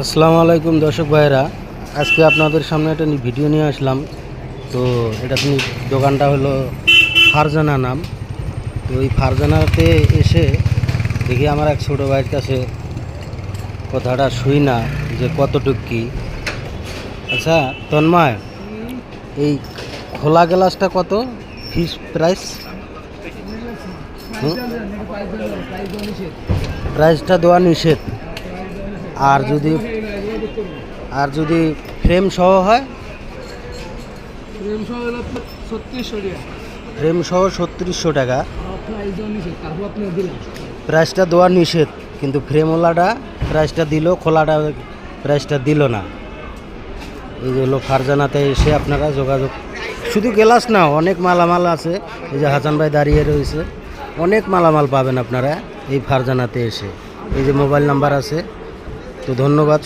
আসসালামু আলাইকুম দর্শক ভাইরা, আজকে আপনাদের সামনে একটা ভিডিও নিয়ে আসলাম। তো এটা তুমি দোকানটা হলো ফারজানা নাম। তো এই ফারজানাতে এসে দেখি আমার এক ছোটো ভাইয়ের কাছে কথাটা শুই না যে কতটুক কি। আচ্ছা তন্ময়, এই খোলা গ্লাসটা কত ফিস প্রাইস? প্রাইসটা দেওয়া নিষেধ। আর যদি ফ্রেম সহ হয়, ফ্রেম সহ 3600 টাকা। প্রাইসটা দেওয়া নিষেধ, কিন্তু ফ্রেমওয়ালাটা প্রাইসটা দিল, খোলাটা প্রাইসটা দিল না। এই যে হলো ফারজানাতে এসে আপনারা যোগাযোগ, শুধু গ্লাস না, অনেক মালামাল আছে। এই যে হাসান ভাই দাঁড়িয়ে রয়েছে, অনেক মালামাল পাবেন আপনারা এই ফারজানাতে এসে। এই যে মোবাইল নাম্বার আছে। তো ধন্যবাদ।